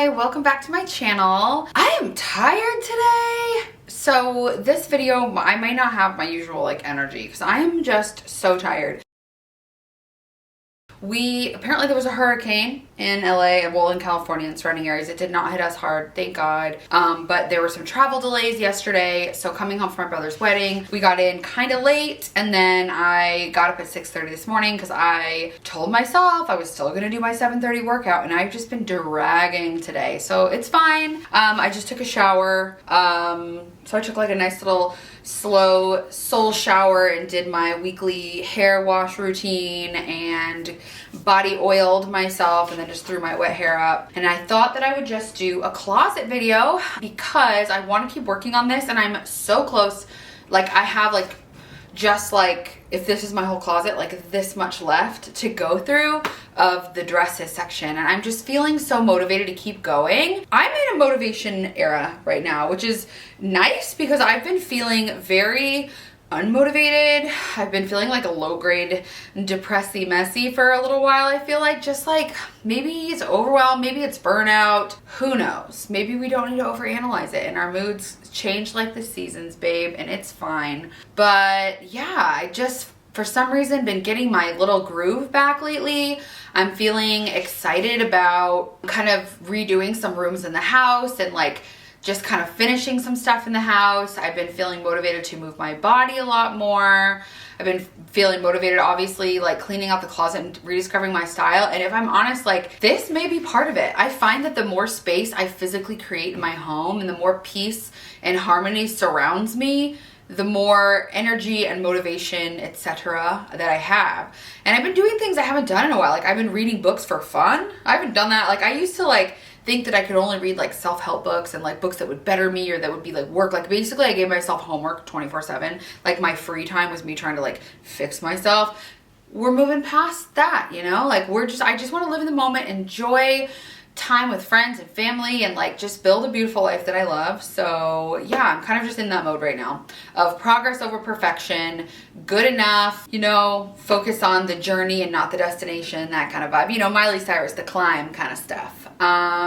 Hi, welcome back to my channel. I am tired today. So this video, I might not have my usual energy because I am just so tired. Apparently there was a hurricane in LA, well in California and surrounding areas. It did not hit us hard, thank God. But there were some travel delays yesterday. So coming home from my brother's wedding, we got in kind of late, and then I got up at 6:30 this morning because I told myself I was still gonna do my 7:30 workout, and I've just been dragging today. So it's fine. I just took a shower. So I took a nice little slow soul shower and did my weekly hair wash routine and body oiled myself and then just threw my wet hair up. And I thought that I would just do a closet video because I want to keep working on this, and I'm so close. I have if this is my whole closet, this much left to go through of the dresses section, and I'm just feeling so motivated to keep going. I'm in a motivation era right now, which is nice because I've been feeling very unmotivated. I've been feeling like a low grade depressy messy for a little while. I feel maybe it's overwhelmed, maybe it's burnout, who knows? Maybe we don't need to overanalyze it, and our moods change like the seasons, babe, and it's fine. But yeah, I just for some reason been getting my little groove back lately. I'm feeling excited about kind of redoing some rooms in the house and just kind of finishing some stuff in the house. I've been feeling motivated to move my body a lot more. I've been feeling motivated, obviously, cleaning out the closet and rediscovering my style. And if I'm honest, this may be part of it. I find that the more space I physically create in my home and the more peace and harmony surrounds me, the more energy and motivation, etc. that I have. And I've been doing things I haven't done in a while. I've been reading books for fun. I haven't done that. I used to think that I could only read self-help books and books that would better me or that would be work. Basically I gave myself homework 24/7. My free time was me trying to fix myself. We're moving past that, you know? I just want to live in the moment, enjoy time with friends and family, and just build a beautiful life that I love. So yeah, I'm kind of just in that mode right now of progress over perfection, good enough, focus on the journey and not the destination, that kind of vibe, Miley Cyrus, the climb kind of stuff.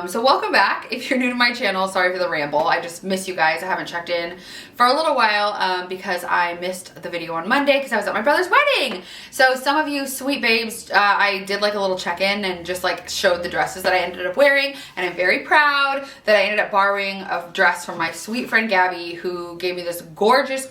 So welcome back. If you're new to my channel, sorry for the ramble. I just miss you guys. I haven't checked in for a little while because I missed the video on Monday because I was at my brother's wedding. So some of you sweet babes, I did a little check-in and just showed the dresses that I ended up wearing, and I'm very proud that I ended up borrowing a dress from my sweet friend Gabby, who gave me this gorgeous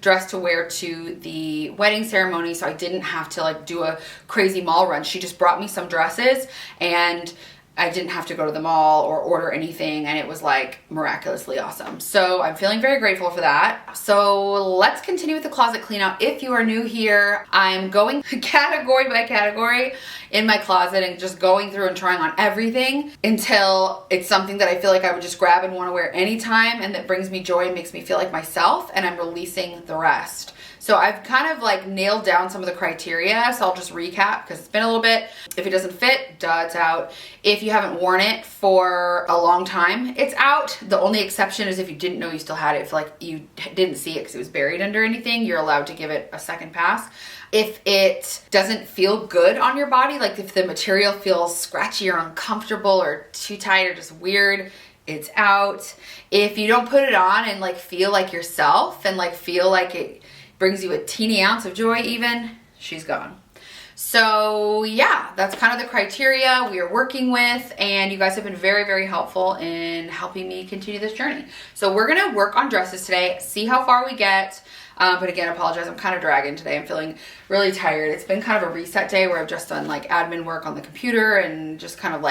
dress to wear to the wedding ceremony, so I didn't have to do a crazy mall run. She just brought me some dresses, and I didn't have to go to the mall or order anything, and it was miraculously awesome. So I'm feeling very grateful for that. So let's continue with the closet clean out. If you are new here, I'm going category by category in my closet and just going through and trying on everything until it's something that I feel I would just grab and want to wear anytime, and that brings me joy and makes me feel like myself, and I'm releasing the rest. So I've kind of nailed down some of the criteria, so I'll just recap because it's been a little bit. If it doesn't fit, duh, it's out. If you haven't worn it for a long time, it's out. The only exception is if you didn't know you still had it, if you didn't see it because it was buried under anything, you're allowed to give it a second pass. If it doesn't feel good on your body, if the material feels scratchy or uncomfortable or too tight or just weird, it's out. If you don't put it on and feel like yourself and feel like it brings you a teeny ounce of joy even, she's gone. So yeah, that's kind of the criteria we are working with, and you guys have been very, very helpful in helping me continue this journey. So we're gonna work on dresses today, see how far we get. But again, I apologize, I'm kind of dragging today. I'm feeling really tired. It's been kind of a reset day where I've just done admin work on the computer and just kind of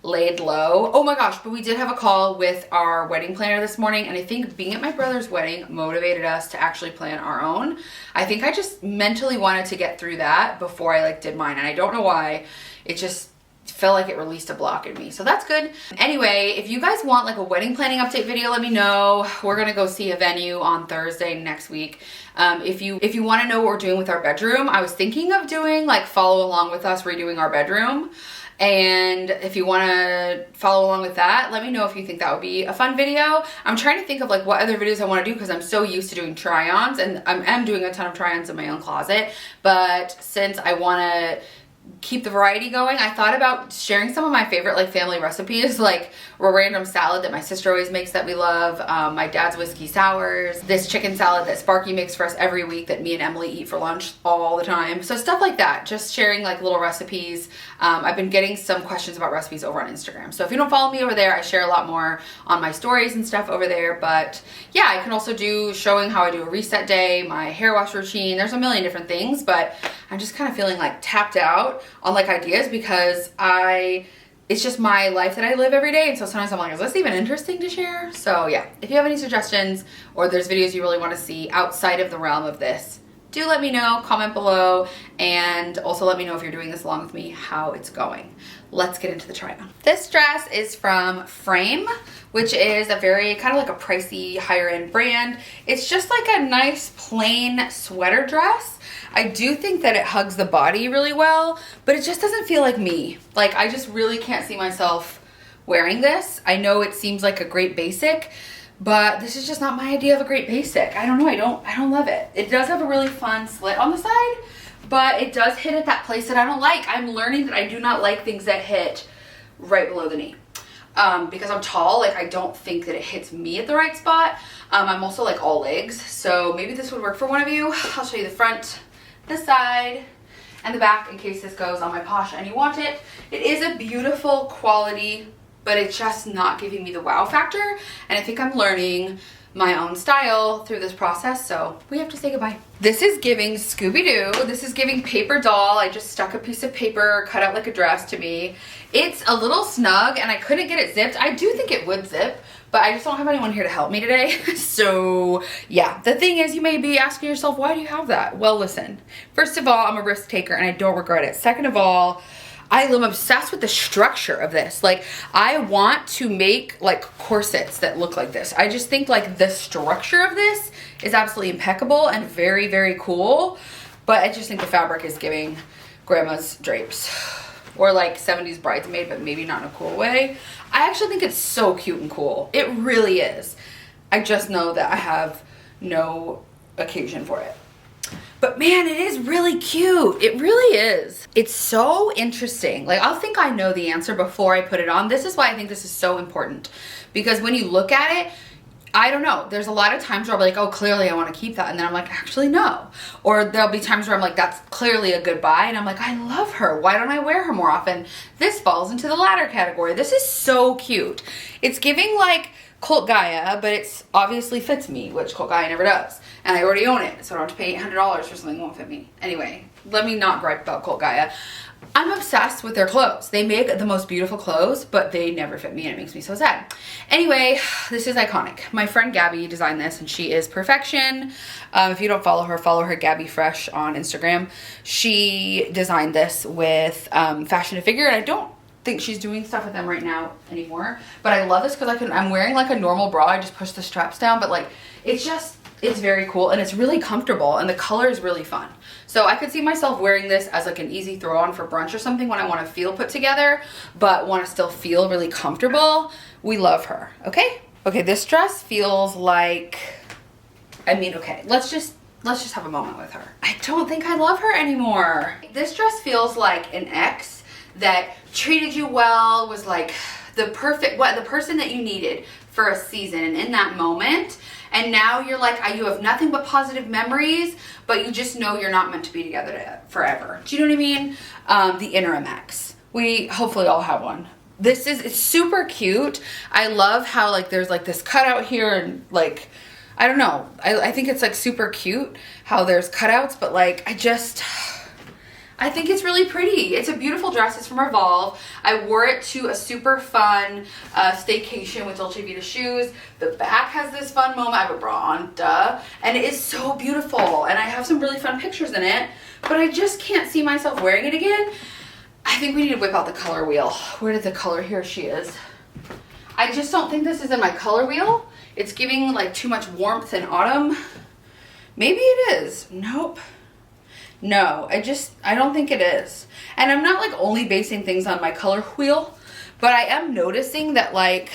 laid low. Oh my gosh, but we did have a call with our wedding planner this morning, and I think being at my brother's wedding motivated us to actually plan our own. I think I just mentally wanted to get through that before I did mine, and I don't know why. It just felt like it released a block in me, so that's good. Anyway, if you guys want a wedding planning update video, let me know. We're gonna go see a venue on Thursday next week. If you want to know what we're doing with our bedroom, I was thinking of doing follow along with us redoing our bedroom. And if you want to follow along with that, let me know if you think that would be a fun video. I'm trying to think of what other videos I want to do because I'm so used to doing try-ons, and I am doing a ton of try-ons in my own closet. But since I want to keep the variety going. I thought about sharing some of my favorite like family recipes, like a random salad that my sister always makes that we love, my dad's whiskey sours, this chicken salad that Sparky makes for us every week that me and Emily eat for lunch all the time. So stuff like that, just sharing like little recipes. I've been getting some questions about recipes over on Instagram. So if you don't follow me over there, I share a lot more on my stories and stuff over there. But yeah, I can also do showing how I do a reset day, my hair wash routine. There's a million different things, but I'm just kind of feeling like tapped out on like ideas because it's just my life that I live every day. And so sometimes I'm like, is this even interesting to share? So yeah, if you have any suggestions or there's videos you really want to see outside of the realm of this, do let me know, comment below, and also let me know if you're doing this along with me, how it's going. Let's get into the try on. This dress is from Frame, which is a very kind of like a pricey higher end brand. It's just like a nice plain sweater dress. I do think that it hugs the body really well, but it just doesn't feel like me. Like I just really can't see myself wearing this. I know it seems like a great basic, but this is just not my idea of a great basic. I don't know, I don't love it. It does have a really fun slit on the side, but it does hit at that place that I don't like. I'm learning that I do not like things that hit right below the knee. Because I'm tall, like I don't think that it hits me at the right spot. I'm also like all legs, so maybe this would work for one of you. I'll show you the front, the side, and the back in case this goes on my posh and you want it. It is a beautiful quality, but it's just not giving me the wow factor. And I think I'm learning my own style through this process, so we have to say goodbye. This is giving Scooby-Doo. This is giving paper doll. I just stuck a piece of paper cut out like a dress to me. It's a little snug and I couldn't get it zipped. I do think it would zip, but I just don't have anyone here to help me today. So yeah, the thing is, you may be asking yourself, why do you have that? Well, listen, first of all, I'm a risk taker and I don't regret it. Second of all, I am obsessed with the structure of this. Like I want to make like corsets that look like this. I just think like the structure of this is absolutely impeccable and very, very cool. But I just think the fabric is giving grandma's drapes or like 70s bridesmaid, but maybe not in a cool way. I actually think it's so cute and cool. It really is. I just know that I have no occasion for it. But man, it is really cute. It really is. It's so interesting. Like I'll think I know the answer before I put it on. This is why I think this is so important, because when you look at it, I don't know. There's a lot of times where I'll be like, oh, clearly I want to keep that. And then I'm like, actually, no. Or there'll be times where I'm like, that's clearly a good buy. And I'm like, I love her. Why don't I wear her more often? This falls into the latter category. This is so cute. It's giving like Cult Gaia, but it's obviously fits me, which Cult Gaia never does. And I already own it, so I don't have to pay $800 for something that won't fit me. Anyway, let me not gripe about Cult Gaia. I'm obsessed with their clothes. They make the most beautiful clothes, but they never fit me and it makes me so sad. Anyway, this is iconic. My friend Gabby designed this and she is perfection. If you don't follow her Gabby Fresh on Instagram. She designed this with Fashion to Figure, and I don't think she's doing stuff with them right now anymore. But I love this because I'm wearing like a normal bra. I just push the straps down, but like it's very cool and it's really comfortable and the color is really fun. So I could see myself wearing this as like an easy throw on for brunch or something when I want to feel put together, but want to still feel really comfortable. We love her. Okay. Okay. This dress feels like, okay, let's just have a moment with her. I don't think I love her anymore. This dress feels like an ex that treated you well, was like the person that you needed for a season and in that moment. And now you're like, you have nothing but positive memories, but you just know you're not meant to be together forever. Do you know what I mean? The interim ex. We hopefully all have one. It's super cute. I love how like there's like this cutout here and like, I don't know. I think it's like super cute how there's cutouts, but like I think it's really pretty. It's a beautiful dress. It's from Revolve. I wore it to a super fun staycation with Dolce Vita shoes. The back has this fun moment. I have a bra on, duh. And it is so beautiful. And I have some really fun pictures in it, but I just can't see myself wearing it again. I think we need to whip out the color wheel. Where did the color? Here she is. I just don't think this is in my color wheel. It's giving like too much warmth in autumn. Maybe it is. Nope. No, I don't think it is. And I'm not like only basing things on my color wheel, but I am noticing that like,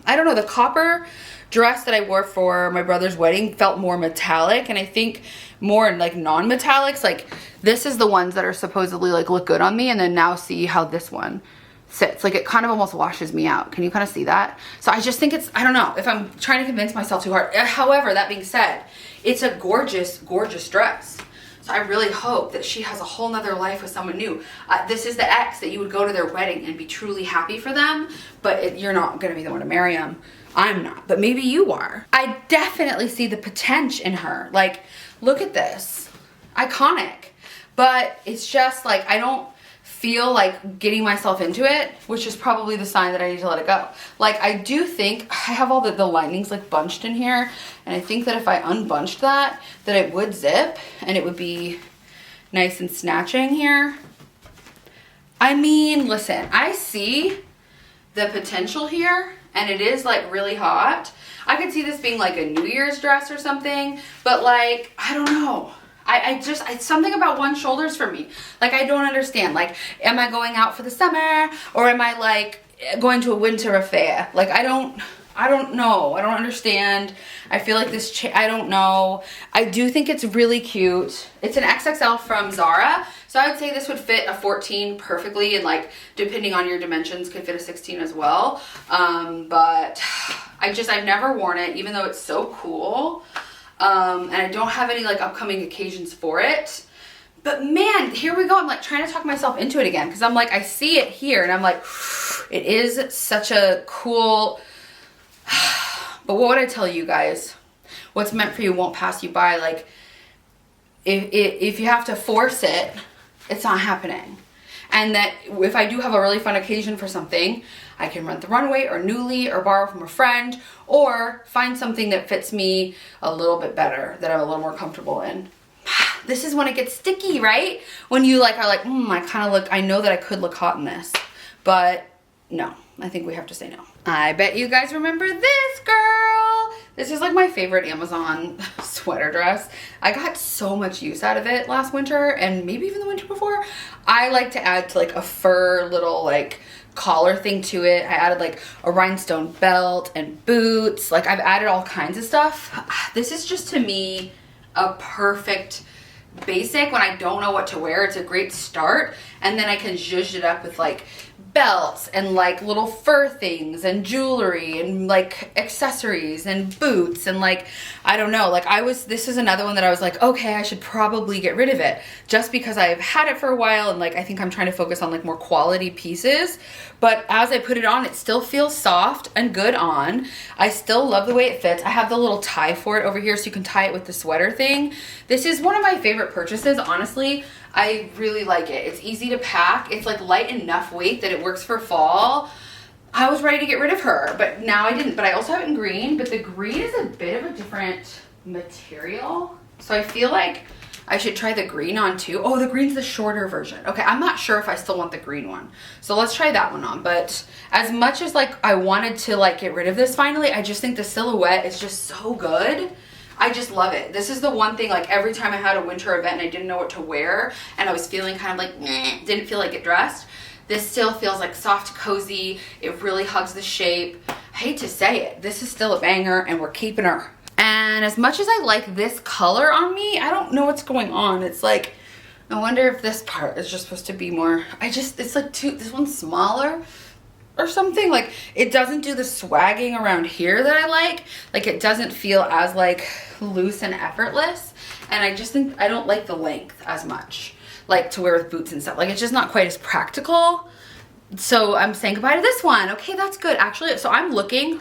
I don't know, the copper dress that I wore for my brother's wedding felt more metallic, and I think more in like non-metallics. Like this is the ones that are supposedly like look good on me, and then now see how this one sits. Like it kind of almost washes me out. Can you kind of see that? So I just think it's, I don't know if I'm trying to convince myself too hard. However, that being said, it's a gorgeous, gorgeous dress. So I really hope that she has a whole nother life with someone new. This is the ex that you would go to their wedding and be truly happy for them, but you're not gonna be the one to marry them. I'm not, but maybe you are. I definitely see the potential in her. Like, look at this, iconic. But it's just like, I don't feel like getting myself into it, which is probably the sign that I need to let it go. Like I do think I have all the linings like bunched in here, and I think that if I unbunched that it would zip and it would be nice and snatching here. I mean, listen, I see the potential here, and it is like really hot. I could see this being like a New Year's dress or something, but like, I don't know. It's something about one shoulders for me. Like, I don't understand. Like, am I going out for the summer, or am I like going to a winter affair? Like, I don't know. I don't understand. I feel like this, I don't know. I do think it's really cute. It's an XXL from Zara. So I would say this would fit a 14 perfectly, and like, depending on your dimensions, could fit a 16 as well. But I've never worn it, even though it's so cool. And I don't have any like upcoming occasions for it. But man, here we go. I'm like trying to talk myself into it again, because I'm like, I see it here and I'm like, it is such a cool, but what would I tell you guys? What's meant for you won't pass you by. Like if you have to force it, it's not happening. And that if I do have a really fun occasion for something, I can rent the runway or Nuuly or borrow from a friend, or find something that fits me a little bit better, that I'm a little more comfortable in. This is when it gets sticky, right? When you like are like, I kind of look, I know that I could look hot in this, but no, I think we have to say no. I bet you guys remember this girl. This is like my favorite Amazon sweater dress. I got so much use out of it last winter, and maybe even the winter before. I like to add to like a fur little like collar thing to it. I added like a rhinestone belt and boots. Like I've added all kinds of stuff. This is just to me a perfect basic when I don't know what to wear. It's a great start, and then I can zhuzh it up with like belts and like little fur things and jewelry and like accessories and boots and like, I don't know, like this is another one that I was like, okay, I should probably get rid of it, just because I've had it for a while, and like I think I'm trying to focus on like more quality pieces. But as I put it on, it still feels soft and good on. I still love the way it fits. I have the little tie for it over here, so you can tie it with the sweater thing. This is one of my favorite purchases, honestly. I really like it. It's easy to pack. It's like light enough weight that it works for fall. I was ready to get rid of her, but now I didn't. But I also have it in green, but the green is a bit of a different material. So I feel like I should try the green on too. Oh, the green's the shorter version. Okay, I'm not sure if I still want the green one. So let's try that one on. But as much as like I wanted to like get rid of this finally, I just think the silhouette is just so good. I just love it. This is the one thing, like every time I had a winter event and I didn't know what to wear and I was feeling kind of like, didn't feel like get dressed, this still feels like soft, cozy. It really hugs the shape. I hate to say it, this is still a banger, and we're keeping her. And as much as I like this color on me, I don't know what's going on. It's like, I wonder if this part is just supposed to be more, it's like this one's smaller or something. Like it doesn't do the swagging around here that I like. Like it doesn't feel as like loose and effortless. And I just think I don't like the length as much, like to wear with boots and stuff. Like it's just not quite as practical. So I'm saying goodbye to this one. Okay, that's good. Actually, so I'm looking,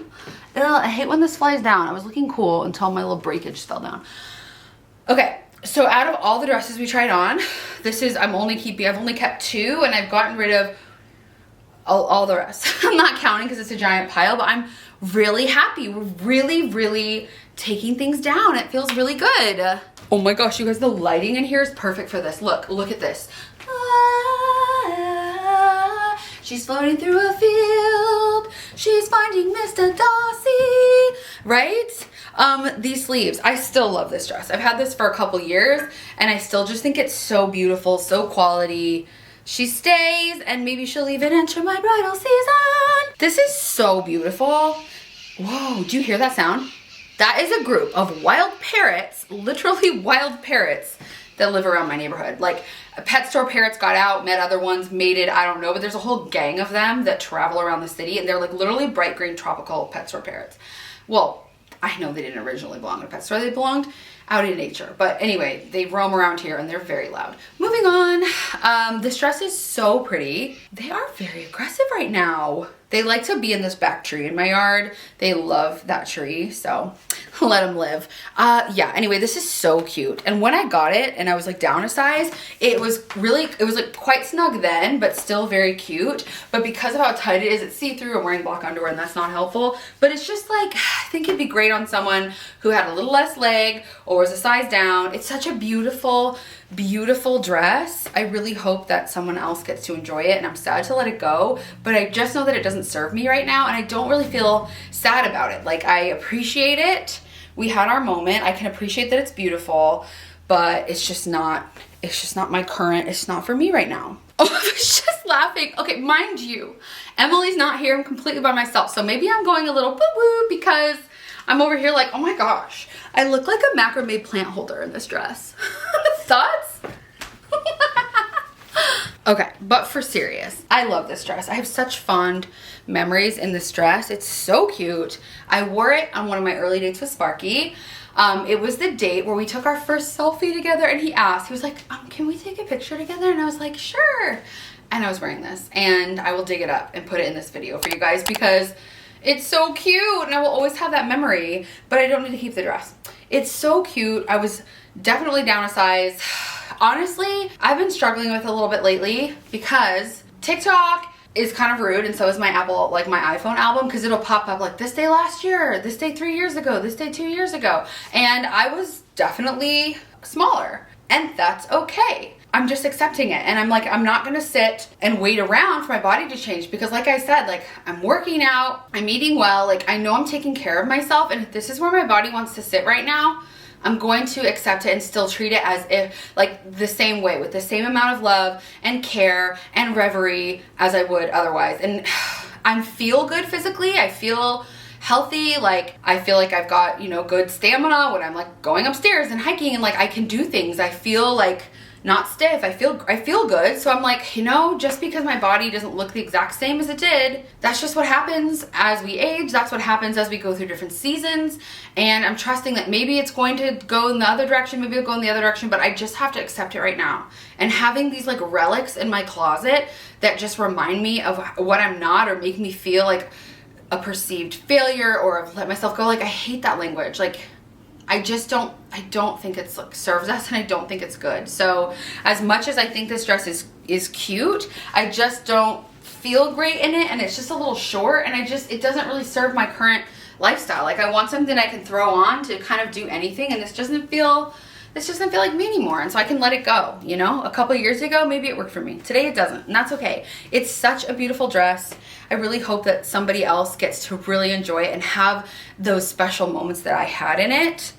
I hate when this flies down. I was looking cool until my little breakage fell down. Okay, so out of all the dresses we tried on, I've only kept 2, and I've gotten rid of all the rest. I'm not counting because it's a giant pile, but I'm really happy. We're really taking things down. It feels really good. Oh my gosh, you guys, the lighting in here is perfect for this. Look at this. She's floating through a field. She's finding Mr. Darcy. Right? These sleeves. I still love this dress. I've had this for a couple years, and I still just think it's so beautiful, so quality. She stays, and maybe she'll even enter my bridal season. This is so beautiful. Whoa, do you hear that sound? That is a group of wild parrots, literally wild parrots, that live around my neighborhood. Like, pet store parrots got out, met other ones, mated, I don't know, but there's a whole gang of them that travel around the city, and they're like literally bright green tropical pet store parrots. Well, I know they didn't originally belong in a pet store, they belonged out in nature. But anyway, they roam around here and they're very loud. Moving on, this dress is so pretty. They are very aggressive right now. They like to be in this back tree in my yard. They love that tree, so let them live. Yeah, anyway, this is so cute. And when I got it and I was like down a size, it was like quite snug then, but still very cute. But because of how tight it is, it's see-through. I'm wearing black underwear and that's not helpful. But it's just like, I think it'd be great on someone who had a little less leg or was a size down. It's such a beautiful, beautiful dress. I really hope that someone else gets to enjoy it, and I'm sad to let it go, but I just know that it doesn't serve me right now, and I don't really feel sad about it. Like, I appreciate it. We had our moment. I can appreciate that it's beautiful, but it's just not my current, it's not for me right now. Oh, I was just laughing. Okay, mind you, Emily's not here. I'm completely by myself, so maybe I'm going a little boo-boo because I'm over here like, oh my gosh, I look like a macrame plant holder in this dress. Thoughts? Okay, but for serious, I love this dress. I have such fond memories in this dress. It's so cute. I wore it on one of my early dates with Sparky. It was the date where we took our first selfie together, and he was like, can we take a picture together? And I was like, sure. And I was wearing this, and I will dig it up and put it in this video for you guys because it's so cute, and I will always have that memory, but I don't need to keep the dress. It's so cute. I was definitely down a size. Honestly, I've been struggling with it a little bit lately because TikTok is kind of rude, and so is my my iPhone album, because it'll pop up like this day last year, this day 3 years ago, this day 2 years ago. And I was definitely smaller, and that's okay. I'm just accepting it, and I'm like, I'm not gonna sit and wait around for my body to change, because like I said, like, I'm working out, I'm eating well, like, I know I'm taking care of myself, and if this is where my body wants to sit right now, I'm going to accept it and still treat it as if, like, the same way, with the same amount of love and care and reverie as I would otherwise. And I feel good physically, I feel healthy, like, I feel like I've got, you know, good stamina when I'm like going upstairs and hiking, and like I can do things. I feel like not stiff. I feel good. So I'm like, you know, just because my body doesn't look the exact same as it did, that's just what happens as we age. That's what happens as we go through different seasons. And I'm trusting that maybe it's going to go in the other direction, maybe it'll go in the other direction, but I just have to accept it right now. And having these like relics in my closet that just remind me of what I'm not, or make me feel like a perceived failure, or I've let myself go, like, I hate that language. Like, I don't think it's like serves us, and I don't think it's good. So as much as I think this dress is cute, I just don't feel great in it, and it's just a little short, and it doesn't really serve my current lifestyle. Like, I want something I can throw on to kind of do anything, and this doesn't feel like me anymore, and so I can let it go, you know? A couple of years ago, maybe it worked for me. Today it doesn't, and that's okay. It's such a beautiful dress. I really hope that somebody else gets to really enjoy it and have those special moments that I had in it.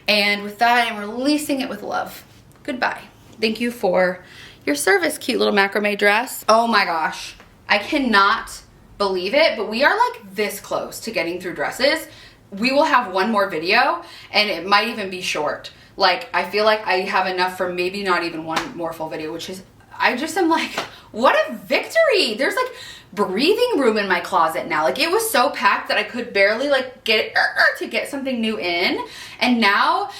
And with that, I'm releasing it with love. Goodbye. Thank you for your service, cute little macrame dress. Oh my gosh, I cannot believe it, but we are like this close to getting through dresses. We will have one more video, and it might even be short. Like, I feel like I have enough for maybe not even one more full video, which is, I just am like, what a victory. There's like breathing room in my closet now. Like, it was so packed that I could barely like get to get something new in, and now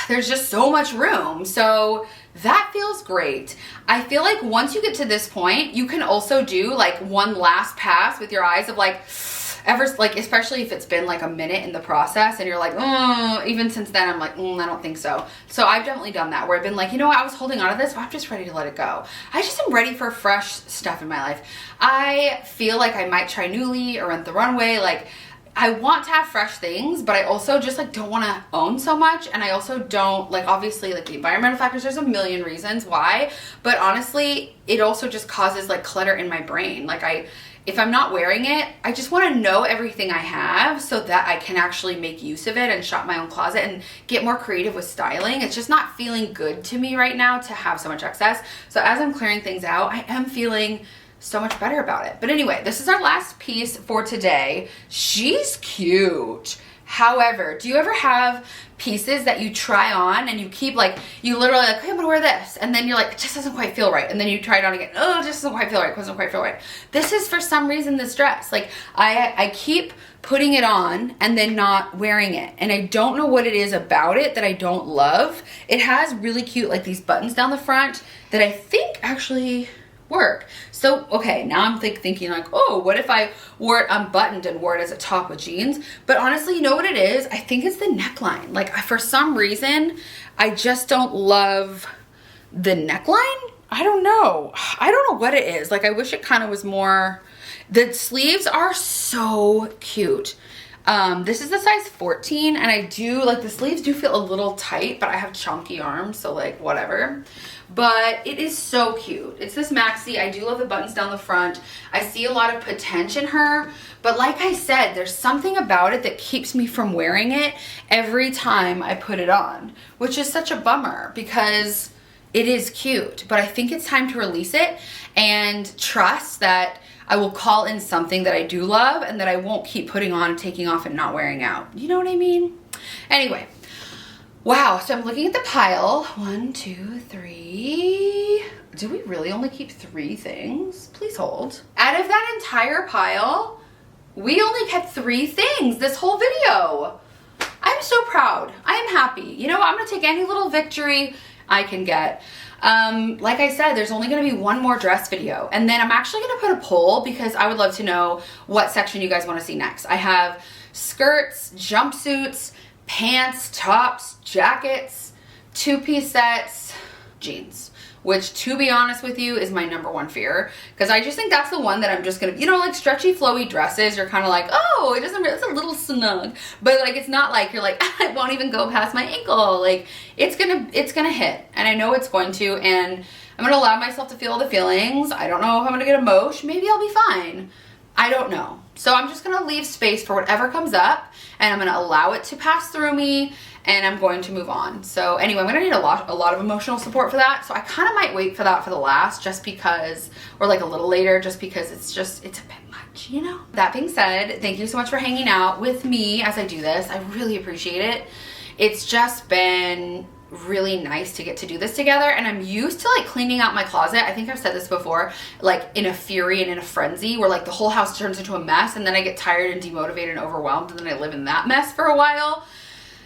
there's just so much room. So that feels great. I feel like once you get to this point, you can also do like one last pass with your eyes of like, especially if it's been like a minute in the process and you're like, even since then I'm like, I don't think so. So I've definitely done that, where I've been like, you know what, I was holding on to this, but I'm just ready to let it go. I just am ready for fresh stuff in my life. I feel like I might try Nuuly or Rent the Runway. Like, I want to have fresh things, but I also just like don't want to own so much. And I also don't, like, obviously like the environmental factors, there's a million reasons why, but honestly, it also just causes like clutter in my brain. Like, if I'm not wearing it, I just want to know everything I have so that I can actually make use of it and shop my own closet and get more creative with styling. It's just not feeling good to me right now to have so much excess. So as I'm clearing things out, I am feeling so much better about it. But anyway, this is our last piece for today. She's cute. However, do you ever have pieces that you try on and you keep like, you literally like, okay, I'm gonna wear this. And then you're like, it just doesn't quite feel right. And then you try it on again. Oh, it just doesn't quite feel right. It doesn't quite feel right. This is for some reason this dress. Like I keep putting it on and then not wearing it. And I don't know what it is about it that I don't love. It has really cute, like these buttons down the front that I think actually work. So, okay, now I'm thinking like, oh, what if I wore it unbuttoned and wore it as a top with jeans? But honestly, you know what it is? I think it's the neckline. Like for some reason, I just don't love the neckline. I don't know. I don't know what it is. Like I wish it kind of was more, the sleeves are so cute. This is the size 14 and I do like the sleeves do feel a little tight, but I have chunky arms, so like whatever. But it is so cute. It's this maxi. I do love the buttons down the front. I see a lot of potential in her, but like I said, there's something about it that keeps me from wearing it every time I put it on, which is such a bummer because it is cute, but I think it's time to release it and trust that I will call in something that I do love and that I won't keep putting on, taking off, and not wearing out. You know what I mean? Anyway, wow, so I'm looking at the pile. 1, 2, 3. Do we really only keep 3 things? Please hold. Out of that entire pile, we only kept 3 things this whole video. I'm so proud. I am happy. You know, I'm gonna take any little victory I can get. Like I said, there's only going to be one more dress video, and then I'm actually going to put a poll because I would love to know what section you guys want to see next. I have skirts, jumpsuits, pants, tops, jackets, 2-piece sets, jeans, which to be honest with you is my #1 fear, because I just think that's the one that I'm just gonna, you know, like stretchy flowy dresses, you're kind of like, oh, it doesn't, it's a little snug, but like it's not like you're like, it won't even go past my ankle. Like it's gonna hit, and I know it's going to, and I'm gonna allow myself to feel the feelings. I don't know if I'm gonna get emotional. Maybe I'll be fine. I don't know. So I'm just gonna leave space for whatever comes up, and I'm gonna allow it to pass through me, and I'm going to move on. So anyway, I'm gonna need a lot of emotional support for that. So I kind of might wait for that for the last, just because, or like a little later, just because it's a bit much, you know? That being said, thank you so much for hanging out with me as I do this. I really appreciate it. It's just been really nice to get to do this together, and I'm used to like cleaning out my closet. I think I've said this before, like in a fury and in a frenzy where like the whole house turns into a mess, and then I get tired and demotivated and overwhelmed, and then I live in that mess for a while.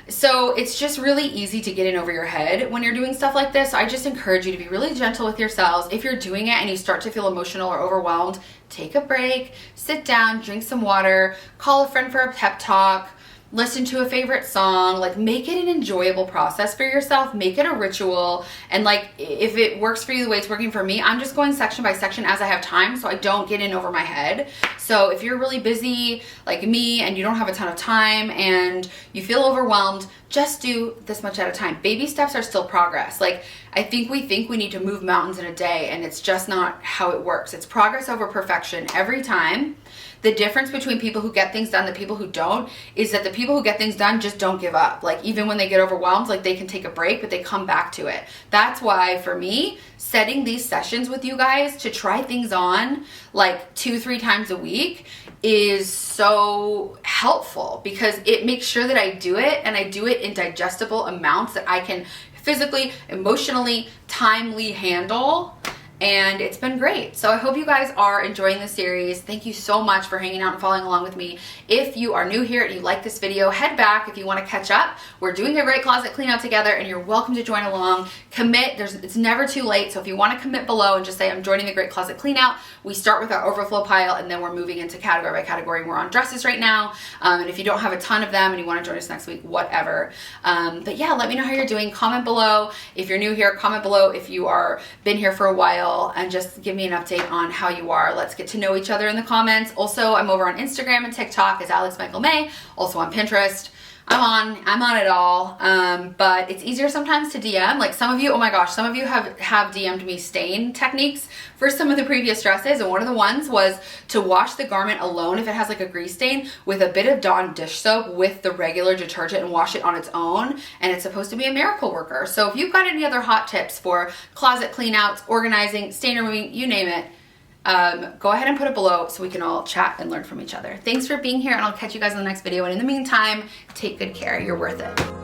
So it's just really easy to get in over your head when you're doing stuff like this. So I just encourage you to be really gentle with yourselves. If you're doing it and you start to feel emotional or overwhelmed, take a break, sit down, drink some water, call a friend for a pep talk, listen to a favorite song. Like make it an enjoyable process for yourself, make it a ritual. And like if it works for you the way it's working for me, I'm just going section by section as I have time, so I don't get in over my head. So if you're really busy like me and you don't have a ton of time and you feel overwhelmed, just do this much at a time. Baby steps are still progress. Like I think we need to move mountains in a day, and it's just not how it works. It's progress over perfection every time. The difference between people who get things done and the people who don't is that the people who get things done just don't give up. Like even when they get overwhelmed, like they can take a break, but they come back to it. That's why for me, setting these sessions with you guys to try things on like 2-3 times a week is so helpful, because it makes sure that I do it, and I do it in digestible amounts that I can physically, emotionally, timely handle. And it's been great. So I hope you guys are enjoying this series. Thank you so much for hanging out and following along with me. If you are new here and you like this video, head back if you want to catch up. We're doing a great closet clean out together, and you're welcome to join along. Commit. It's never too late. So if you want to commit below and just say, I'm joining the great closet clean out, we start with our overflow pile, and then we're moving into category by category. And we're on dresses right now. And if you don't have a ton of them and you want to join us next week, whatever. But yeah, let me know how you're doing. Comment below. If you're new here, comment below if you are been here for a while, and just give me an update on how you are. Let's get to know each other in the comments. Also, I'm over on Instagram and TikTok as Alex Michael May. Also on Pinterest. I'm on it all. But it's easier sometimes to DM. Like some of you, oh my gosh, some of you have DM'd me stain techniques for some of the previous dresses, and one of the ones was to wash the garment alone if it has like a grease stain with a bit of Dawn dish soap with the regular detergent and wash it on its own, and it's supposed to be a miracle worker. So if you've got any other hot tips for closet clean outs, organizing, stain removing, you name it, go ahead and put it below so we can all chat and learn from each other. Thanks for being here, and I'll catch you guys in the next video. And in the meantime, take good care. You're worth it.